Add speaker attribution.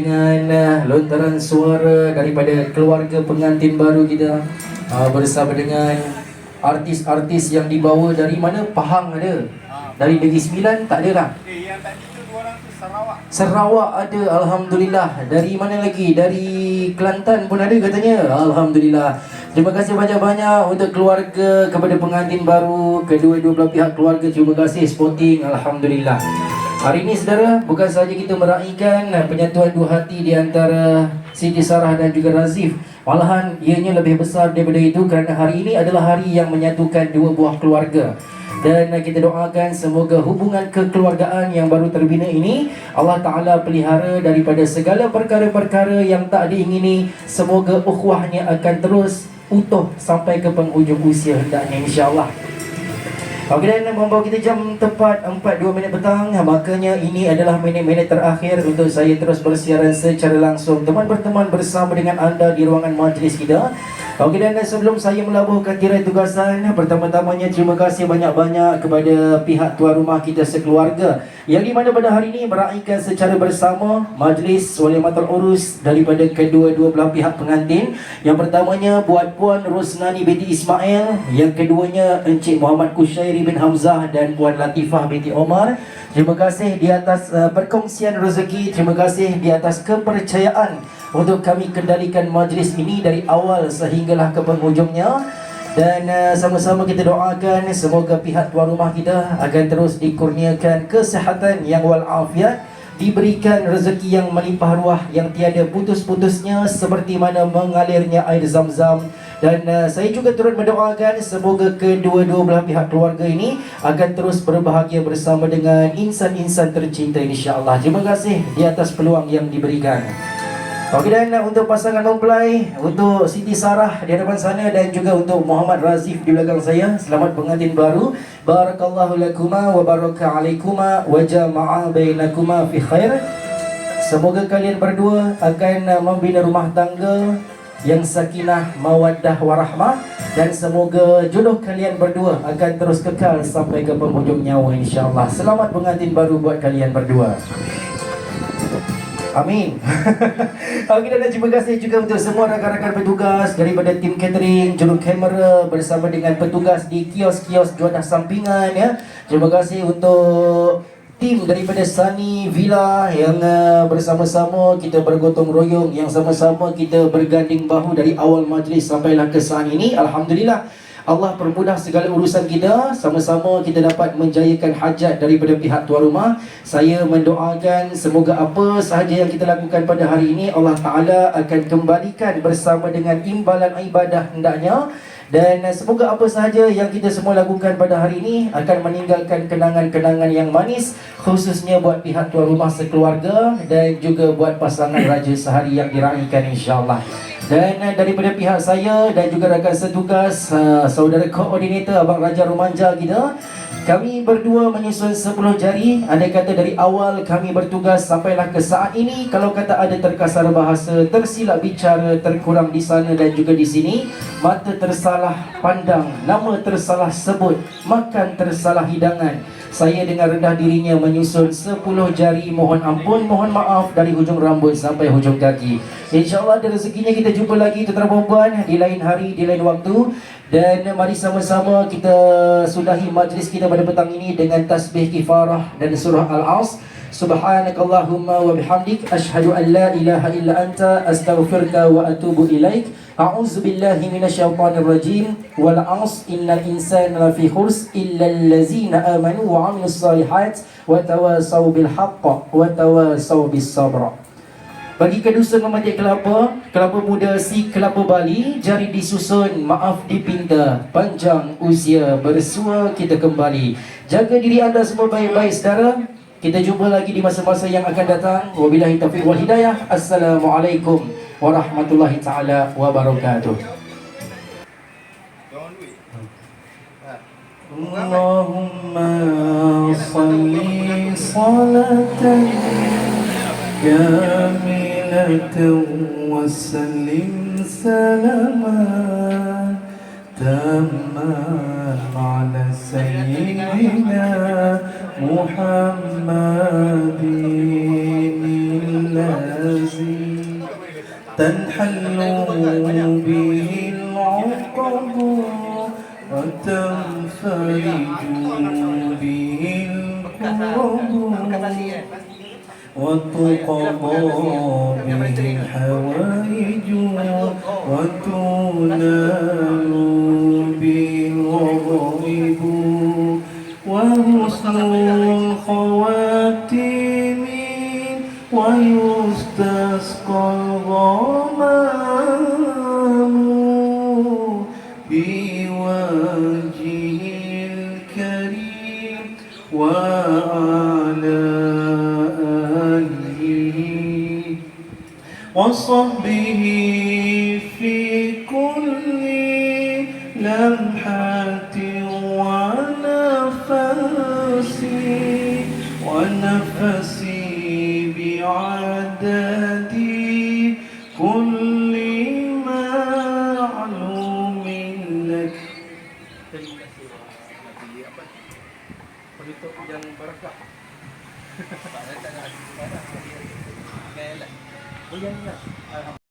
Speaker 1: Dengan lontaran suara daripada keluarga pengantin baru kita, bersama dengan artis-artis yang dibawa dari mana? Pahang ada, dari Negeri Sembilan tak ada lah.
Speaker 2: Yang tadi tu dua orang tu Sarawak.
Speaker 1: Sarawak ada, Alhamdulillah. Dari mana lagi? Dari Kelantan pun ada katanya. Alhamdulillah. Terima kasih banyak-banyak untuk keluarga, kepada pengantin baru, kedua-dua belah pihak keluarga. Terima kasih sporting, Alhamdulillah. Hari ini saudara, bukan sahaja kita meraihkan penyatuan dua hati di antara Siti Sarah dan juga Razif. Malahan ianya lebih besar daripada itu, kerana hari ini adalah hari yang menyatukan dua buah keluarga. Dan kita doakan semoga hubungan kekeluargaan yang baru terbina ini Allah Ta'ala pelihara daripada segala perkara-perkara yang tak diingini. Semoga ukhuwahnya akan terus utuh sampai ke penghujung usia hendaknya, insyaAllah. Okey, dan membawa kita jam tepat 4.02 petang. Makanya ini adalah minit-minit terakhir untuk saya terus bersiaran secara langsung, teman berteman bersama dengan anda di ruangan majlis kita. Okey, dan sebelum saya melabuhkan tirai tugasan, pertama-tamanya terima kasih banyak-banyak kepada pihak tuan rumah kita sekeluarga, yang di mana pada hari ini meraihkan secara bersama majlis walimatul urus daripada kedua-dua belah pihak pengantin. Yang pertamanya buat Puan Rosnani binti Ismail, yang keduanya Encik Muhammad Kushairi bin Hamzah dan Puan Latifah binti Omar. Terima kasih di atas perkongsian rezeki, terima kasih di atas kepercayaan untuk kami kendalikan majlis ini dari awal sehinggalah ke penghujungnya. Dan sama-sama kita doakan semoga pihak tuan rumah kita akan terus dikurniakan kesihatan yang walafiat, diberikan rezeki yang melimpah ruah yang tiada putus-putusnya seperti mana mengalirnya air zam-zam. Dan saya juga turut mendoakan semoga kedua-dua belah pihak keluarga ini akan terus berbahagia bersama dengan insan-insan tercinta, insya-Allah. Terima kasih di atas peluang yang diberikan. Okey, dan untuk pasangan mempelai, untuk Siti Sarah di hadapan sana dan juga untuk Muhammad Razif di belakang saya, selamat pengantin baru. Barakallahu lakuma wa baraka alaikuma wa jama'a bainakuma fi khair. Semoga kalian berdua akan membina rumah tangga yang sakinah, mawaddah, warahmah, dan semoga jodoh kalian berdua akan terus kekal sampai ke penghujung nyawa, insya-Allah. Selamat pengantin baru buat kalian berdua. Amin. Okey, dan terima kasih juga untuk semua rakan-rakan petugas daripada tim catering, juru kamera bersama dengan petugas di kios-kios juadah sampingan ya. Terima kasih untuk tim daripada Sunny Villa yang bersama-sama kita bergotong royong, yang sama-sama kita berganding bahu dari awal majlis sampailah ke saat ini. Alhamdulillah, Allah permudah segala urusan kita. Sama-sama kita dapat menjayakan hajat daripada pihak tuan rumah. Saya mendoakan semoga apa sahaja yang kita lakukan pada hari ini Allah Ta'ala akan kembalikan bersama dengan imbalan ibadah hendaknya. Dan semoga apa sahaja yang kita semua lakukan pada hari ini akan meninggalkan kenangan-kenangan yang manis, khususnya buat pihak tuan rumah sekeluarga dan juga buat pasangan raja sehari yang diraihkan, insya-Allah. Dan daripada pihak saya dan juga rakan setugas, saudara koordinator Abang Raja Rumanja kita, kami berdua menyusun 10 jari. Andai kata dari awal kami bertugas sampailah ke saat ini, kalau kata ada terkasar bahasa, tersilap bicara, terkurang di sana dan juga di sini, mata tersalah pandang, nama tersalah sebut, makan tersalah hidangan, saya dengan rendah dirinya menyusun 10 jari. Mohon ampun, mohon maaf dari hujung rambut sampai hujung kaki. InsyaAllah ada rezekinya kita jumpa lagi tuan-tuan dan puan di lain hari, di lain waktu. Dan mari sama-sama kita sudahi majlis kita pada petang ini dengan tasbih kifarah dan surah Al-As. Subhanakallahumma wa bihamdik, asyhadu an la ilaha illa anta, astaghfiruka wa atubu ilaik. A'udzu billahi minasyaitonir rajim. Wal 'as innal insana lafi khurs illa allazina amanu wa 'amilus solihat wa tawasaw bil haqq wa tawasaw bis sabr. Bagi kedusun memetik kelapa, kelapa muda si kelapa Bali, jari disusun, maaf dipinta, panjang usia bersua kita kembali. Jaga diri anda semua baik-baik saudara. Kita jumpa lagi di masa-masa yang akan datang. Wabillahi taufiq wal hidayah. Assalamualaikum warahmatullahi taala wabarakatuh. Allahumma salli salatan kamilatan wa sallim salaman tamman ala sayyidina Muhammadin تنحل به العقد وتنفرج به الكرب وتقضى به الحوائج وتنال به الرغائب وحسن الخواتيم ويستسقى الغمام بوجهه الكريم وعلى آله وصحبه في كل لمحة ونفسي بعدد كل معلوم لك.
Speaker 2: Penutup yang barakah. Kaya lah. Goyang lah.